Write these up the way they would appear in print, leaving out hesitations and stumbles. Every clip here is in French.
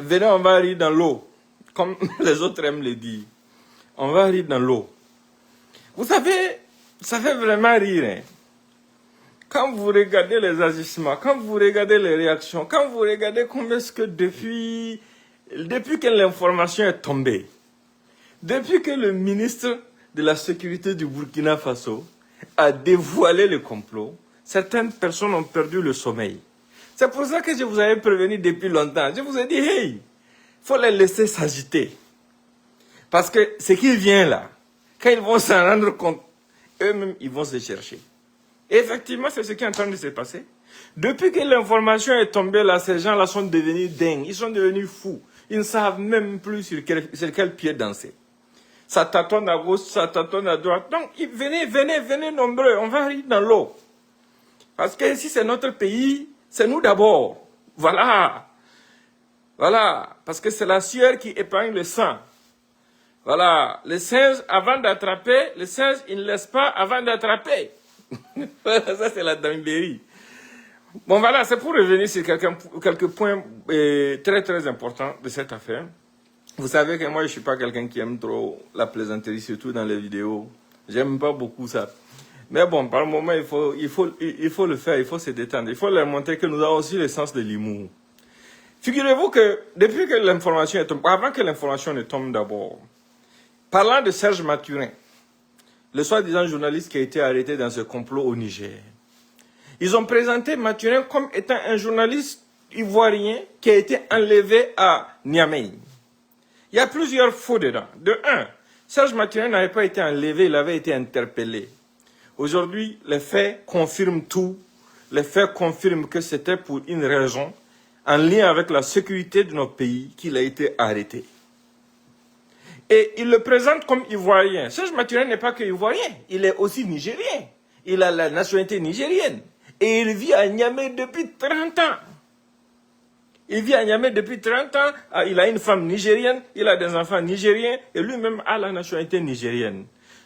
venez, on va rire dans l'eau, comme les autres aiment le dire. On va rire dans l'eau. Vous savez, ça fait vraiment rire. Hein. Quand vous regardez les agissements, quand vous regardez les réactions, quand vous regardez combien est-ce que depuis que l'information est tombée, depuis que le ministre de la Sécurité du Burkina Faso a dévoilé le complot, certaines personnes ont perdu le sommeil. C'est pour ça que je vous avais prévenu depuis longtemps. Je vous ai dit, hey, il faut les laisser s'agiter. Parce que ce qui vient là, quand ils vont s'en rendre compte, eux-mêmes, ils vont se chercher. Et effectivement, c'est ce qui est en train de se passer. Depuis que l'information est tombée là, ces gens-là sont devenus dingues, ils sont devenus fous. Ils ne savent même plus sur quel pied danser. Ça tâtonne à gauche, ça tâtonne à droite. Donc, venez nombreux, on va rire dans l'eau. Parce que si c'est notre pays, c'est nous d'abord. Voilà. Voilà. Parce que c'est la sueur qui épargne le sang. Voilà. Les singes, avant d'attraper, les singes, ils ne laissent pas avant d'attraper. Ça, c'est la dinguerie. Bon, voilà, c'est pour revenir sur quelques points très importants de cette affaire. Vous savez que moi, je ne suis pas quelqu'un qui aime trop la plaisanterie, surtout dans les vidéos. J'aime pas beaucoup ça. Mais bon, par moment, il faut le faire, il faut se détendre. Il faut leur montrer que nous avons aussi le sens de l'humour. Figurez-vous que depuis que l'information est tombée, avant que l'information ne tombe d'abord, parlant de Serge Mathurin, le soi-disant journaliste qui a été arrêté dans ce complot au Niger, ils ont présenté Mathurin comme étant un journaliste ivoirien qui a été enlevé à Niamey. Il y a plusieurs faux dedans. De un, Serge Mathurin n'avait pas été enlevé, il avait été interpellé. Aujourd'hui, les faits confirment tout. Les faits confirment que c'était pour une raison, en lien avec la sécurité de notre pays, qu'il a été arrêté. Et il le présente comme ivoirien. Serge Mathurin n'est pas que ivoirien, il est aussi nigérien. Il a la nationalité nigérienne. Et il vit à Niamey depuis 30 ans. Il vit à Niamey depuis 30 ans, il a une femme nigérienne, il a des enfants nigériens, et lui-même a la nationalité nigérienne.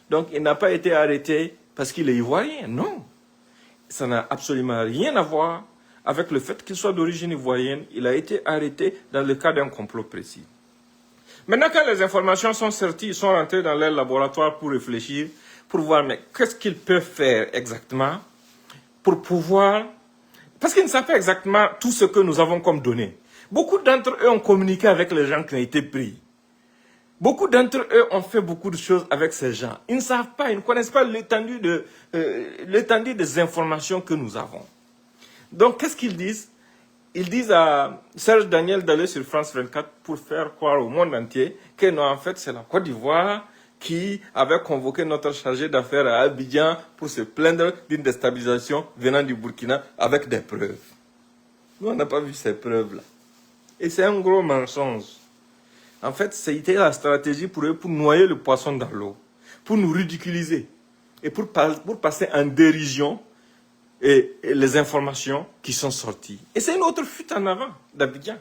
Donc il n'a pas été arrêté parce qu'il est ivoirien, non. Ça n'a absolument rien à voir avec le fait qu'il soit d'origine ivoirienne. Il a été arrêté dans le cadre d'un complot précis. Maintenant, quand les informations sont sorties, ils sont rentrés dans leur laboratoire pour réfléchir, pour voir mais qu'est-ce qu'ils peuvent faire exactement pour pouvoir... Parce qu'ils ne savent pas exactement tout ce que nous avons comme données. Beaucoup d'entre eux ont communiqué avec les gens qui ont été pris. Beaucoup d'entre eux ont fait beaucoup de choses avec ces gens. Ils ne savent pas, ils ne connaissent pas l'étendue des informations que nous avons. Donc, qu'est-ce qu'ils disent? Ils disent à Serge Daniel d'aller sur France 24 pour faire croire au monde entier que non, en fait, c'est la Côte d'Ivoire qui avait convoqué notre chargé d'affaires à Abidjan pour se plaindre d'une déstabilisation venant du Burkina avec des preuves. Nous, on n'a pas vu ces preuves-là. Et c'est un gros mensonge. En fait, c'était la stratégie pour eux pour noyer le poisson dans l'eau, pour nous ridiculiser et pour passer en dérision et les informations qui sont sorties. Et c'est une autre fuite en avant d'Abidjan.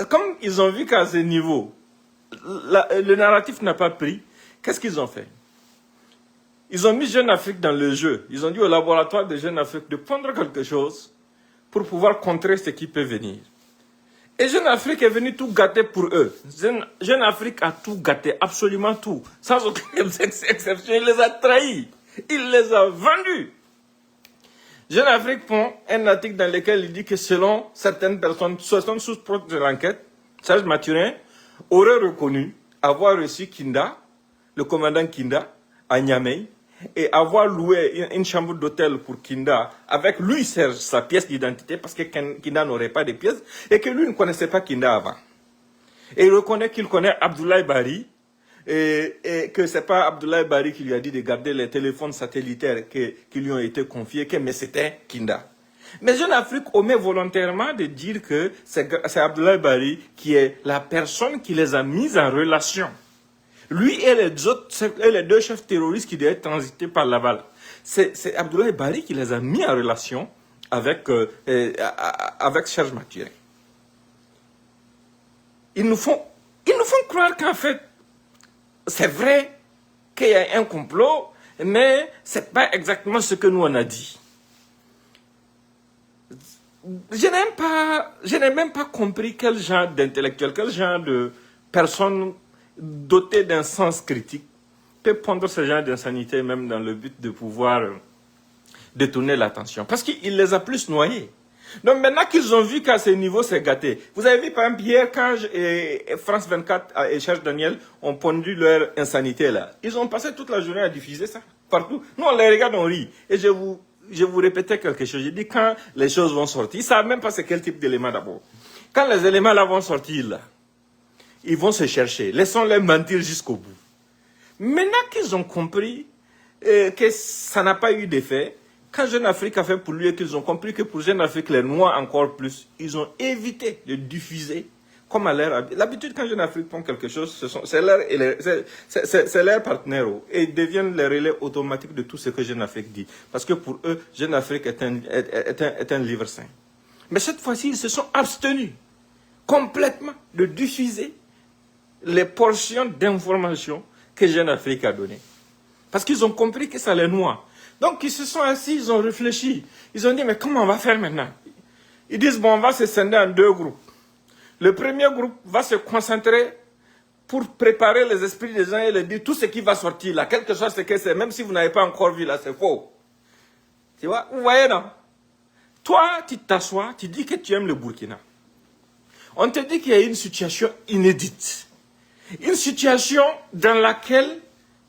Comme ils ont vu qu'à ce niveau, le narratif n'a pas pris, qu'est-ce qu'ils ont fait? Ils ont mis Jeune Afrique dans le jeu. Ils ont dit au laboratoire de Jeune Afrique de prendre quelque chose pour pouvoir contrer ce qui peut venir. Et Jeune Afrique est venu tout gâter pour eux. Jeune Afrique a tout gâté, absolument tout. Sans aucune exception, il les a trahis. Il les a vendus. Jeune Afrique prend un article dans lequel il dit que selon certaines personnes, certaines sources proches de l'enquête, Serge Mathurin aurait reconnu avoir reçu Kinda, le commandant Kinda, à Niamey, et avoir loué une chambre d'hôtel pour Kinda, avec lui, Serge, sa pièce d'identité, parce que Kinda n'aurait pas de pièces, et que lui ne connaissait pas Kinda avant. Et il reconnaît qu'il connaît Abdoulaye Bari, et que ce n'est pas Abdoulaye Bari qui lui a dit de garder les téléphones satellitaires qui lui ont été confiés, mais c'était Kinda. Mais Jeune Afrique omet volontairement de dire que c'est Abdoulaye Bari qui est la personne qui les a mis en relation. Lui et les deux chefs terroristes qui devaient transiter par Laval. C'est Abdoulaye Bari qui les a mis en relation avec Serge Mathurin. Ils nous font croire qu'en fait, c'est vrai qu'il y a un complot, mais ce n'est pas exactement ce que nous on a dit. je n'ai même pas compris quel genre d'intellectuel, quel genre de personne dotée d'un sens critique peut prendre ce genre d'insanité même dans le but de pouvoir détourner l'attention. Parce qu'il les a plus noyés. Donc maintenant qu'ils ont vu qu'à ce niveau c'est gâté. Vous avez vu par exemple hier quand France 24 et Serge Daniel ont pondu leur insanité là. Ils ont passé toute la journée à diffuser ça partout. Nous on les regarde, on rit. Et je vous répétais quelque chose. Je dis quand les choses vont sortir, ils ne savent même pas c'est quel type d'éléments d'abord. Quand les éléments là vont sortir là, ils vont se chercher. Laissons-les mentir jusqu'au bout. Maintenant qu'ils ont compris que ça n'a pas eu d'effet, quand Jeune Afrique a fait pour lui et qu'ils ont compris que pour Jeune Afrique, les Noirs encore plus, ils ont évité de diffuser comme à leur habitude. L'habitude, quand Jeune Afrique font quelque chose, c'est leur partenaire et ils deviennent les relais automatiques de tout ce que Jeune Afrique dit. Parce que pour eux, Jeune Afrique est un livre saint. Mais cette fois-ci, ils se sont abstenus complètement de diffuser les portions d'informations que Jeune Afrique a données. Parce qu'ils ont compris que ça les noie. Donc, ils se sont assis, ils ont réfléchi. Ils ont dit, mais comment on va faire maintenant? Ils disent, bon, on va se scinder en deux groupes. Le premier groupe va se concentrer pour préparer les esprits des gens et leur dire tout ce qui va sortir là, quelque chose ce que c'est, même si vous n'avez pas encore vu là, c'est faux. Tu vois, vous voyez, non? Toi, tu t'assois, tu dis que tu aimes le Burkina. On te dit qu'il y a une situation inédite. Une situation dans laquelle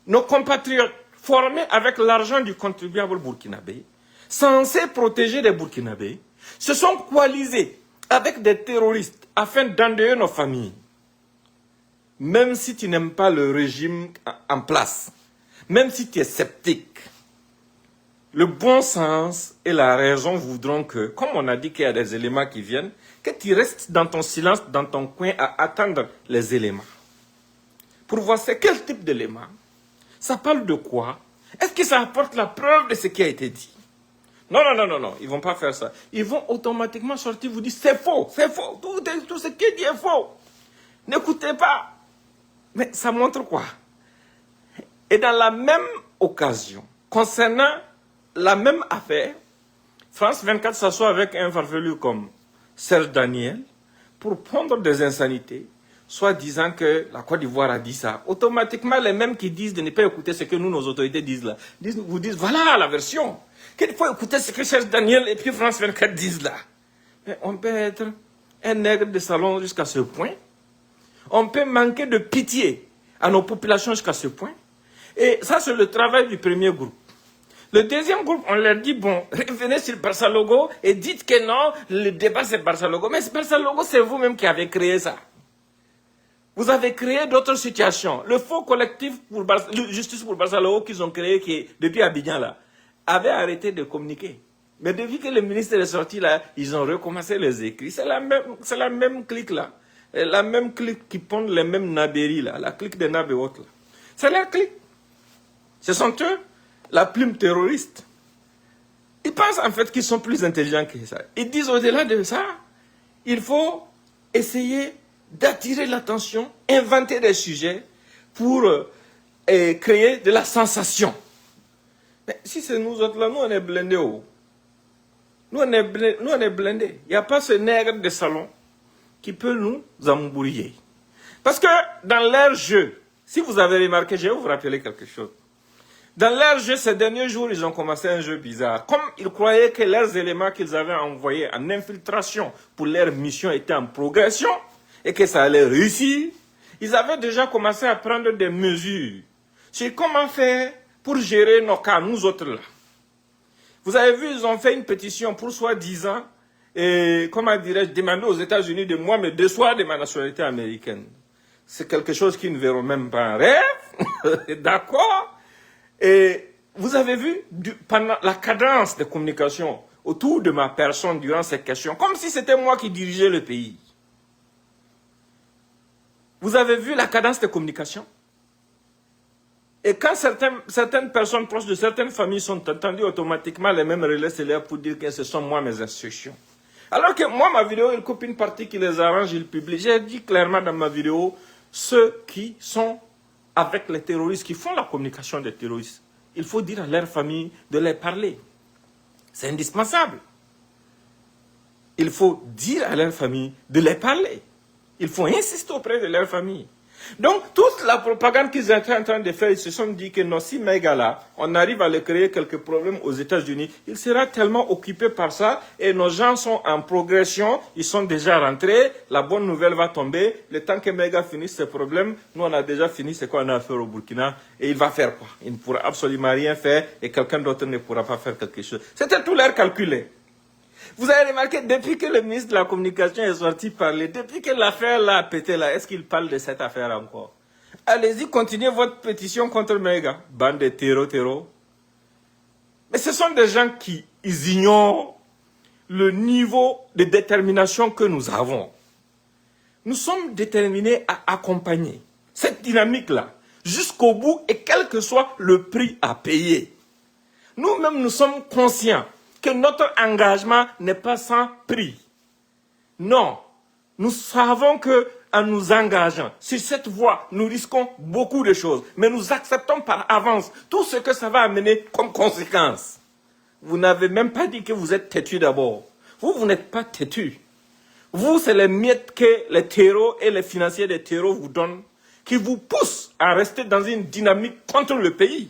nos compatriotes formés avec l'argent du contribuable burkinabé, censés protéger les Burkinabés, se sont coalisés avec des terroristes afin d'endeuiller nos familles. Même si tu n'aimes pas le régime en place, même si tu es sceptique, le bon sens et la raison voudront que, comme on a dit qu'il y a des éléments qui viennent, que tu restes dans ton silence, dans ton coin à attendre les éléments. Pour voir c'est quel type d'éléments. Ça parle de quoi? Est-ce que ça apporte la preuve de ce qui a été dit? Non, non, non, non, non, ils ne vont pas faire ça. Ils vont automatiquement sortir, vous dire c'est faux, tout ce qui est dit est faux. N'écoutez pas. Mais ça montre quoi? Et dans la même occasion, concernant la même affaire, France 24 s'assoit avec un farfelu comme Serge Daniel pour prendre des insanités, soit disant que la Côte d'Ivoire a dit ça. Automatiquement, les mêmes qui disent de ne pas écouter ce que nous, nos autorités disent là, vous disent, voilà la version. Qu'il faut écouter ce que Serge Daniel et puis France 24 disent là. Mais on peut être un nègre de salon jusqu'à ce point. On peut manquer de pitié à nos populations jusqu'à ce point. Et ça, c'est le travail du premier groupe. Le deuxième groupe, on leur dit, bon, revenez sur Barça Logo et dites que non, le débat c'est Barça Logo. Mais Barça Logo, c'est vous-même qui avez créé ça. Vous avez créé d'autres situations. Le faux collectif pour Justice pour Barça Logo qu'ils ont créé, qui, depuis Abidjan, là, avait arrêté de communiquer. Mais depuis que le ministre est sorti, là, ils ont recommencé les écrits. C'est la même clique, là. La même clique qui pond les mêmes nabéries, là. La clique des nabés autres, là. C'est la clique. Ce sont eux, la plume terroriste. Ils pensent en fait qu'ils sont plus intelligents que ça. Ils disent au-delà de ça, il faut essayer d'attirer l'attention, inventer des sujets pour créer de la sensation. Mais si c'est nous autres là, nous on est blindés. Oh. Nous on est blindés. Il n'y a pas ce nègre de salon qui peut nous embrouiller. Parce que dans leur jeu, si vous avez remarqué, je vais vous rappeler quelque chose. Dans leur jeu, ces derniers jours, ils ont commencé un jeu bizarre. Comme ils croyaient que leurs éléments qu'ils avaient envoyés en infiltration pour leur mission étaient en progression et que ça allait réussir, ils avaient déjà commencé à prendre des mesures sur comment faire pour gérer nos cas, nous autres là. Vous avez vu, ils ont fait une pétition pour soi-disant, comment dirais-je, demander aux États-Unis de moi me déçoir de ma nationalité américaine. C'est quelque chose qu'ils ne verront même pas en rêve. D'accord? Et vous avez vu, pendant la cadence de communication autour de ma personne durant ces questions, comme si c'était moi qui dirigeais le pays. Vous avez vu la cadence de communication? Et quand certaines personnes proches de certaines familles sont entendues, automatiquement les mêmes relais se lèvent pour dire que ce sont moi mes instructions. Alors que moi, ma vidéo, il coupe une partie qui les arrange, il publie. J'ai dit clairement dans ma vidéo, ceux qui sont avec les terroristes, qui font la communication des terroristes, il faut dire à leur famille de les parler. C'est indispensable. il faut dire à leur famille de les parler. Il faut insister auprès de leur famille. Donc, toute la propagande qu'ils étaient en train de faire, ils se sont dit que non, si Maïga là, on arrive à lui créer quelques problèmes aux États-Unis, il sera tellement occupé par ça et nos gens sont en progression, ils sont déjà rentrés, la bonne nouvelle va tomber, le temps que Maïga finisse ses problèmes, nous on a déjà fini ce qu'on a à faire au Burkina et il va faire quoi? Il ne pourra absolument rien faire et quelqu'un d'autre ne pourra pas faire quelque chose. C'était tout leur calculé. Vous avez remarqué, depuis que le ministre de la Communication est sorti parler, depuis que l'affaire là a pété là, est-ce qu'il parle de cette affaire encore? Allez-y, continuez votre pétition contre Maïga. Bande de terreau. Mais ce sont des gens qui ignorent le niveau de détermination que nous avons. Nous sommes déterminés à accompagner cette dynamique-là jusqu'au bout et quel que soit le prix à payer. Nous-mêmes, nous sommes conscients que notre engagement n'est pas sans prix. Non, nous savons qu'en nous engageant sur cette voie, nous risquons beaucoup de choses, mais nous acceptons par avance tout ce que ça va amener comme conséquence. Vous n'avez même pas dit que vous êtes têtu d'abord. Vous n'êtes pas têtu. Vous, c'est les miettes que les terreaux et les financiers des terreaux vous donnent, qui vous poussent à rester dans une dynamique contre le pays.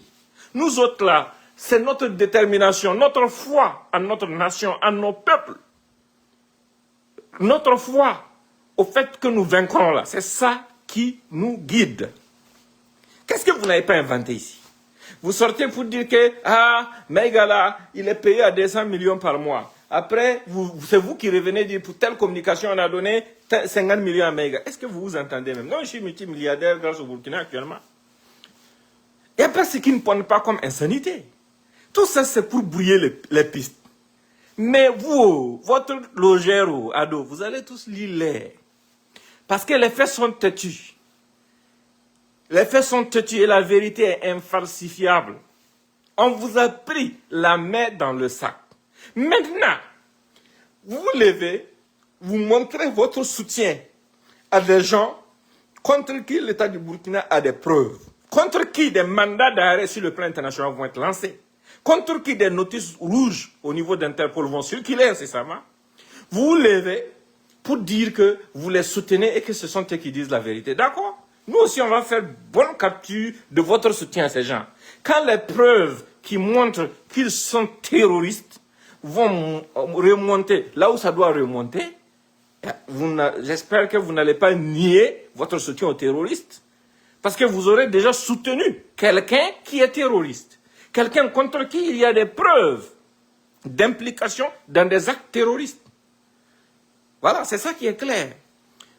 Nous autres là, c'est notre détermination, notre foi en notre nation, en nos peuples. Notre foi au fait que nous vaincrons là, c'est ça qui nous guide. Qu'est-ce que vous n'avez pas inventé ici? Vous sortez pour dire que, Maïga là, il est payé à 200 millions par mois. Après, c'est vous qui revenez dire, pour telle communication, on a donné 50 millions à Maïga. Est-ce que vous vous entendez même? Non, je suis multimilliardaire grâce au Burkina actuellement. Il n'y a pas ce qui ne pointe pas comme insanité. Tout ça, c'est pour brouiller les pistes. Mais vous, votre logère, ado, vous allez tous lire. Parce que les faits sont têtus. Les faits sont têtus et la vérité est infalsifiable. On vous a pris la main dans le sac. Maintenant, vous vous levez, vous montrez votre soutien à des gens contre qui l'État du Burkina a des preuves. Contre qui des mandats d'arrêt sur le plan international vont être lancés. Contre qui des notices rouges au niveau d'Interpol vont circuler incessamment. Vous vous levez pour dire que vous les soutenez et que ce sont eux qui disent la vérité. D'accord? Nous aussi, on va faire bonne capture de votre soutien à ces gens. Quand les preuves qui montrent qu'ils sont terroristes vont remonter là où ça doit remonter, j'espère que vous n'allez pas nier votre soutien aux terroristes. Parce que vous aurez déjà soutenu quelqu'un qui est terroriste. Quelqu'un contre qui il y a des preuves d'implication dans des actes terroristes. Voilà, c'est ça qui est clair.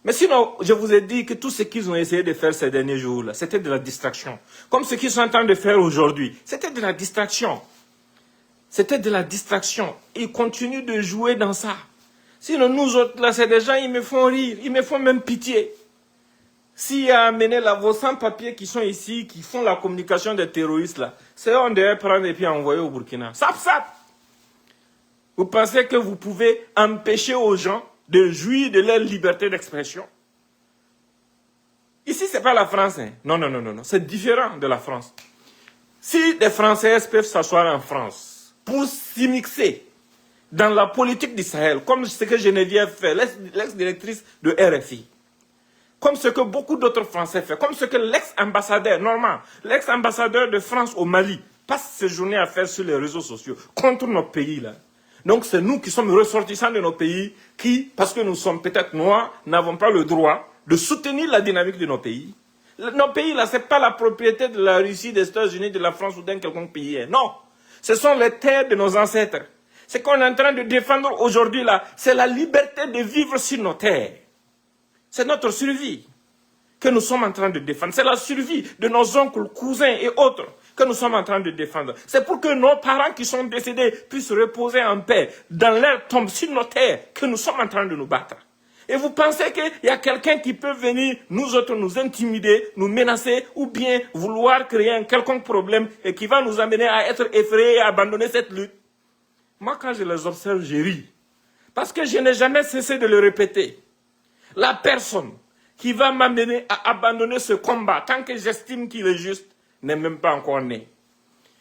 Mais sinon, je vous ai dit que tout ce qu'ils ont essayé de faire ces derniers jours-là, c'était de la distraction. Comme ce qu'ils sont en train de faire aujourd'hui, c'était de la distraction. C'était de la distraction. Ils continuent de jouer dans ça. Sinon, nous autres, là, c'est des gens, ils me font rire, ils me font même pitié. S'il y a amené là, vos sans-papiers qui sont ici, qui font la communication des terroristes, là, c'est eux on devrait prendre et puis envoyer au Burkina. Sap, sap! Vous pensez que vous pouvez empêcher aux gens de jouir de leur liberté d'expression? Ici, ce n'est pas la France. Hein. Non. C'est différent de la France. Si des Français peuvent s'asseoir en France pour s'immiscer dans la politique d'Israël, comme ce que Geneviève fait, l'ex-directrice de RFI, comme ce que beaucoup d'autres Français font, comme ce que l'ex-ambassadeur, l'ex-ambassadeur de France au Mali, passe ses journées à faire sur les réseaux sociaux contre nos pays là. Donc c'est nous qui sommes ressortissants de nos pays qui, parce que nous sommes peut-être noirs, n'avons pas le droit de soutenir la dynamique de nos pays. Nos pays là, ce n'est pas la propriété de la Russie, des États-Unis, de la France ou d'un quelconque pays. Non, ce sont les terres de nos ancêtres. Ce qu'on est en train de défendre aujourd'hui là, c'est la liberté de vivre sur nos terres. C'est notre survie que nous sommes en train de défendre. C'est la survie de nos oncles, cousins et autres que nous sommes en train de défendre. C'est pour que nos parents qui sont décédés puissent reposer en paix dans leur tombe sur nos terres que nous sommes en train de nous battre. Et vous pensez qu'il y a quelqu'un qui peut venir nous autres nous intimider, nous menacer ou bien vouloir créer un quelconque problème et qui va nous amener à être effrayés et à abandonner cette lutte? Moi, quand je les observe, je ris. Parce que je n'ai jamais cessé de le répéter. La personne qui va m'amener à abandonner ce combat, tant que j'estime qu'il est juste, n'est même pas encore né.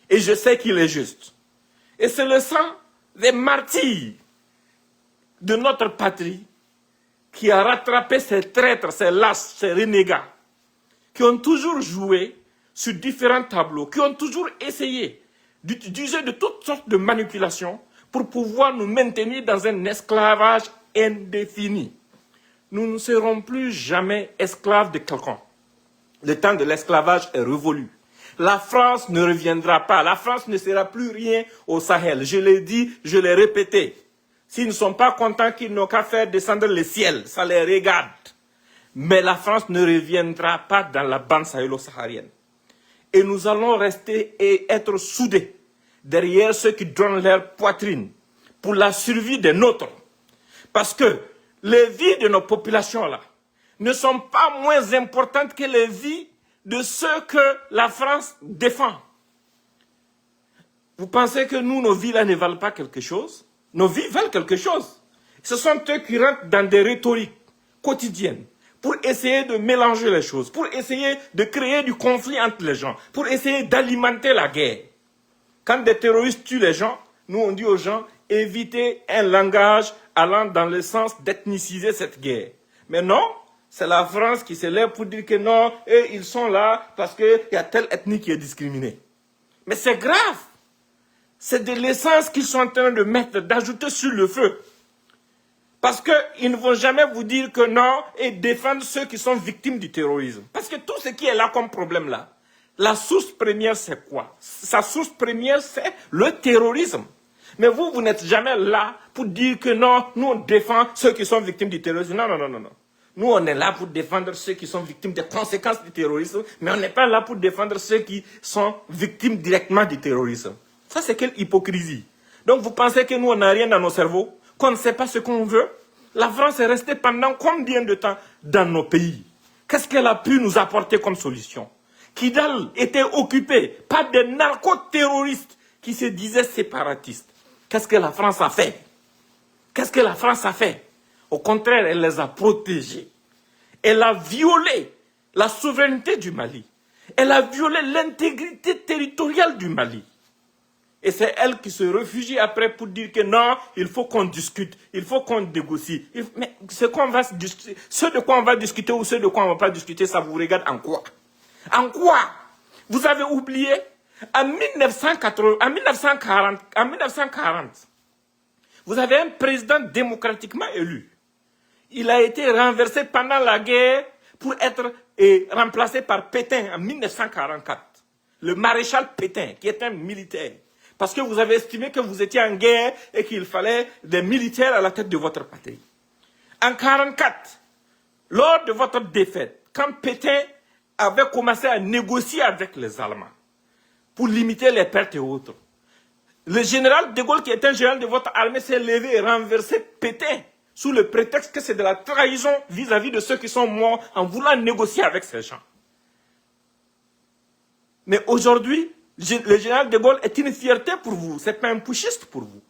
Et je sais qu'il est juste. Et c'est le sang des martyrs de notre patrie qui a rattrapé ces traîtres, ces lâches, ces renégats, qui ont toujours joué sur différents tableaux, qui ont toujours essayé d'utiliser de toutes sortes de manipulations pour pouvoir nous maintenir dans un esclavage indéfini. Nous ne serons plus jamais esclaves de quelqu'un. Le temps de l'esclavage est révolu. La France ne reviendra pas. La France ne sera plus rien au Sahel. Je l'ai dit, je l'ai répété. S'ils ne sont pas contents, qu'ils n'ont qu'à faire descendre le ciel. Ça les regarde. Mais la France ne reviendra pas dans la bande sahélo-saharienne. Et nous allons rester et être soudés derrière ceux qui donnent leur poitrine pour la survie des nôtres. Parce que les vies de nos populations-là ne sont pas moins importantes que les vies de ceux que la France défend. Vous pensez que nous, nos vies-là ne valent pas quelque chose? Nos vies valent quelque chose. Ce sont eux qui rentrent dans des rhétoriques quotidiennes pour essayer de mélanger les choses, pour essayer de créer du conflit entre les gens, pour essayer d'alimenter la guerre. Quand des terroristes tuent les gens, nous on dit aux gens, évitez un langage allant dans le sens d'ethniciser cette guerre. Mais non, c'est la France qui se lève pour dire que non, et ils sont là parce qu'il y a telle ethnie qui est discriminée. Mais c'est grave. C'est de l'essence qu'ils sont en train de mettre, d'ajouter sur le feu. Parce qu'ils ne vont jamais vous dire que non et défendre ceux qui sont victimes du terrorisme. Parce que tout ce qui est là comme problème là, la source première c'est quoi? Sa source première c'est le terrorisme. Mais vous, vous n'êtes jamais là pour dire que non, nous on défend ceux qui sont victimes du terrorisme. Non, non, non, non, non. Nous on est là pour défendre ceux qui sont victimes des conséquences du terrorisme, mais on n'est pas là pour défendre ceux qui sont victimes directement du terrorisme. Ça c'est quelle hypocrisie. Donc vous pensez que nous on n'a rien dans nos cerveaux, qu'on ne sait pas ce qu'on veut? La France est restée pendant combien de temps dans nos pays? Qu'est-ce qu'elle a pu nous apporter comme solution? Kidal était occupé par des narcoterroristes qui se disaient séparatistes. Qu'est-ce que la France a fait? Qu'est-ce que la France a fait? Au contraire, elle les a protégés. Elle a violé la souveraineté du Mali. Elle a violé l'intégrité territoriale du Mali. Et c'est elle qui se réfugie après pour dire que non, il faut qu'on discute, il faut qu'on négocie. Mais ce de quoi on va discuter ou ce de quoi on ne va pas discuter, ça vous regarde en quoi? En quoi? Vous avez oublié, en 1940, vous avez un président démocratiquement élu. Il a été renversé pendant la guerre pour être remplacé par Pétain en 1944. Le maréchal Pétain, qui est un militaire. Parce que vous avez estimé que vous étiez en guerre et qu'il fallait des militaires à la tête de votre patrie. En 1944, lors de votre défaite, quand Pétain avait commencé à négocier avec les Allemands pour limiter les pertes et autres, le général de Gaulle, qui est un général de votre armée, s'est levé et renversé Pétain sous le prétexte que c'est de la trahison vis-à-vis de ceux qui sont morts en voulant négocier avec ces gens. Mais aujourd'hui, le général de Gaulle est une fierté pour vous, ce n'est pas un putschiste pour vous.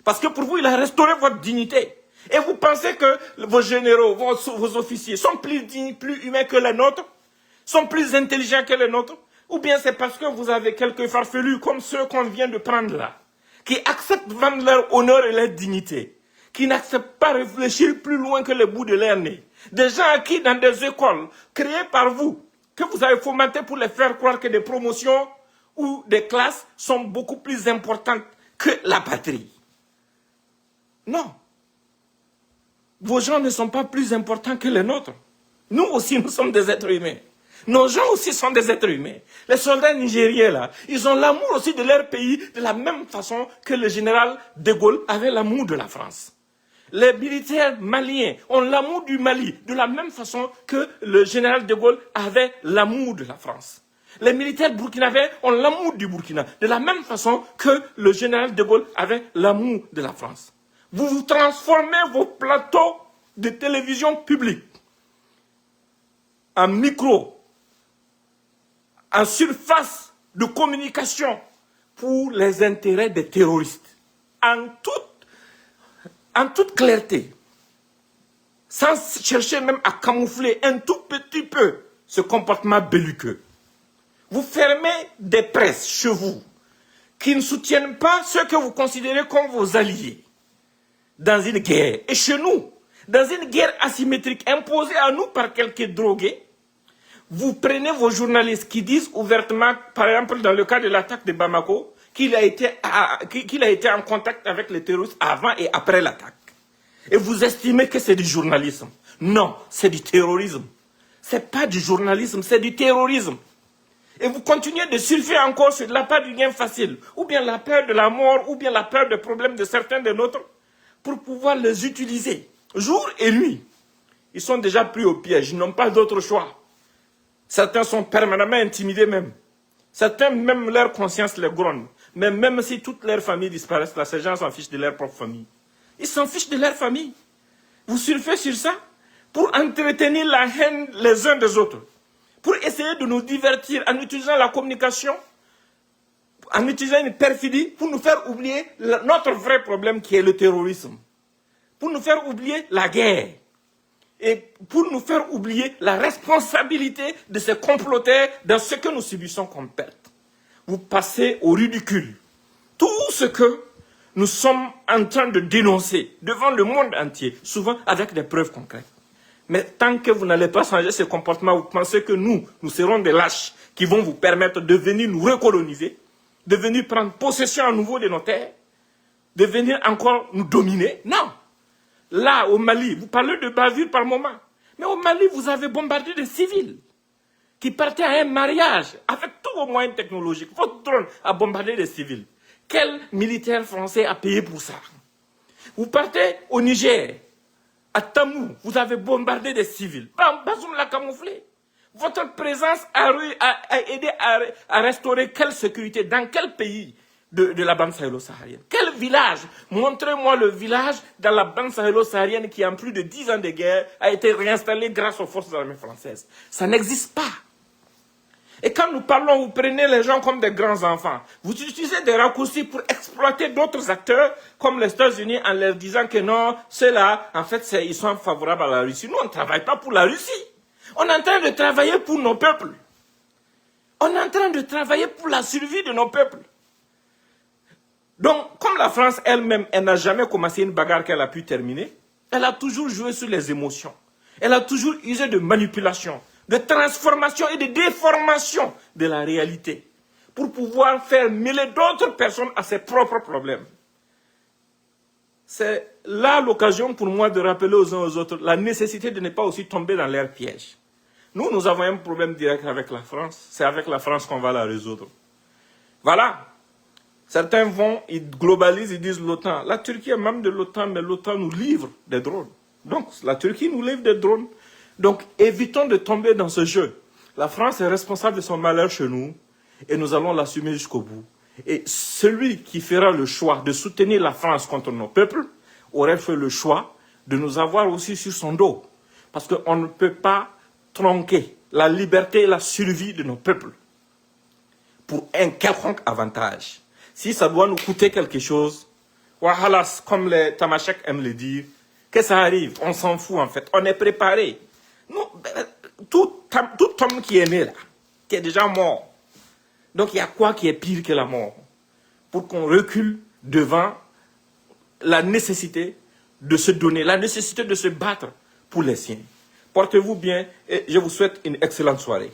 Parce que pour vous, il a restauré votre dignité. Et vous pensez que vos généraux, vos officiers sont plus dignes, plus humains que les nôtres? Sont plus intelligents que les nôtres? Ou bien c'est parce que vous avez quelques farfelus comme ceux qu'on vient de prendre là, qui acceptent de vendre leur honneur et leur dignité, qui n'acceptent pas de réfléchir plus loin que le bout de leur nez. Des gens qui, dans des écoles créées par vous, que vous avez fomenté pour les faire croire que des promotions ou des classes sont beaucoup plus importantes que la patrie. Non. Vos gens ne sont pas plus importants que les nôtres. Nous aussi, nous sommes des êtres humains. Nos gens aussi sont des êtres humains. Les soldats nigériens, là, ils ont l'amour aussi de leur pays de la même façon que le général de Gaulle avait l'amour de la France. Les militaires maliens ont l'amour du Mali de la même façon que le général de Gaulle avait l'amour de la France. Les militaires burkinabés ont l'amour du Burkina, de la même façon que le général de Gaulle avait l'amour de la France. Vous transformez vos plateaux de télévision publique en micro, en surface de communication pour les intérêts des terroristes. En toute clarté, sans chercher même à camoufler un tout petit peu ce comportement belliqueux. Vous fermez des presses chez vous qui ne soutiennent pas ceux que vous considérez comme vos alliés. dans une guerre. Et chez nous, dans une guerre asymétrique imposée à nous par quelques drogués, vous prenez vos journalistes qui disent ouvertement, par exemple dans le cas de l'attaque de Bamako, qu'il a été en contact avec les terroristes avant et après l'attaque. Et vous estimez que c'est du journalisme. Non, c'est du terrorisme. Ce n'est pas du journalisme, c'est du terrorisme. Et vous continuez de surfer encore sur la peur du gain facile, ou bien la peur de la mort, ou bien la peur des problèmes de certains de nôtres, pour pouvoir les utiliser jour et nuit. Ils sont déjà pris au piège, ils n'ont pas d'autre choix. Certains sont permanemment intimidés même. Certains, même leur conscience les gronde. Mais même si toutes leurs familles disparaissent, là, ces gens s'en fichent de leur propre famille. Ils s'en fichent de leur famille. Vous surfez sur ça pour entretenir la haine les uns des autres. Pour essayer de nous divertir en utilisant la communication, en utilisant une perfidie, pour nous faire oublier notre vrai problème qui est le terrorisme. Pour nous faire oublier la guerre. Et pour nous faire oublier la responsabilité de ces comploteurs dans ce que nous subissons comme perte. Vous passez au ridicule tout ce que nous sommes en train de dénoncer devant le monde entier, souvent avec des preuves concrètes. Mais tant que vous n'allez pas changer ce comportement, vous pensez que nous serons des lâches qui vont vous permettre de venir nous recoloniser, de venir prendre possession à nouveau de nos terres, de venir encore nous dominer? Non. Là, au Mali, vous parlez de bavure par moment. Mais au Mali, vous avez bombardé des civils qui partaient à un mariage avec tous vos moyens technologiques. Votre drone a bombardé des civils. Quel militaire français a payé pour ça? Vous partez au Niger, à Tamou, vous avez bombardé des civils. Bazoum l'a camouflé. Votre présence a aidé à restaurer quelle sécurité? Dans quel pays de la bande sahélo-saharienne? Quel village? Montrez-moi le village dans la bande sahélo-saharienne qui, en plus de 10 ans de guerre, a été réinstallé grâce aux forces armées françaises. Ça n'existe pas. Et quand nous parlons, vous prenez les gens comme des grands enfants. Vous utilisez des raccourcis pour exploiter d'autres acteurs, comme les États-Unis, en leur disant que non, ceux-là, en fait, ils sont favorables à la Russie. Nous, on ne travaille pas pour la Russie. On est en train de travailler pour nos peuples. On est en train de travailler pour la survie de nos peuples. Donc, comme la France elle-même, elle n'a jamais commencé une bagarre qu'elle a pu terminer, elle a toujours joué sur les émotions. Elle a toujours usé de manipulation, de transformation et de déformation de la réalité pour pouvoir faire mêler d'autres personnes à ses propres problèmes. C'est là l'occasion pour moi de rappeler aux uns aux autres la nécessité de ne pas aussi tomber dans leur piège. Nous avons un problème direct avec la France. C'est avec la France qu'on va la résoudre. Voilà. Certains vont, ils globalisent, ils disent l'OTAN. La Turquie est membre de l'OTAN, mais l'OTAN nous livre des drones. Donc, la Turquie nous livre des drones. Donc, évitons de tomber dans ce jeu. La France est responsable de son malheur chez nous et nous allons l'assumer jusqu'au bout. Et celui qui fera le choix de soutenir la France contre nos peuples aurait fait le choix de nous avoir aussi sur son dos. Parce qu'on ne peut pas tronquer la liberté et la survie de nos peuples pour un quelconque avantage. Si ça doit nous coûter quelque chose, wahalas, comme les Tamashek aiment le dire, que ça arrive, on s'en fout en fait, on est préparé. Nous, tout homme qui est né là, qui est déjà mort. Donc il y a quoi qui est pire que la mort? Pour qu'on recule devant la nécessité de se donner, la nécessité de se battre pour les siens. Portez-vous bien et je vous souhaite une excellente soirée.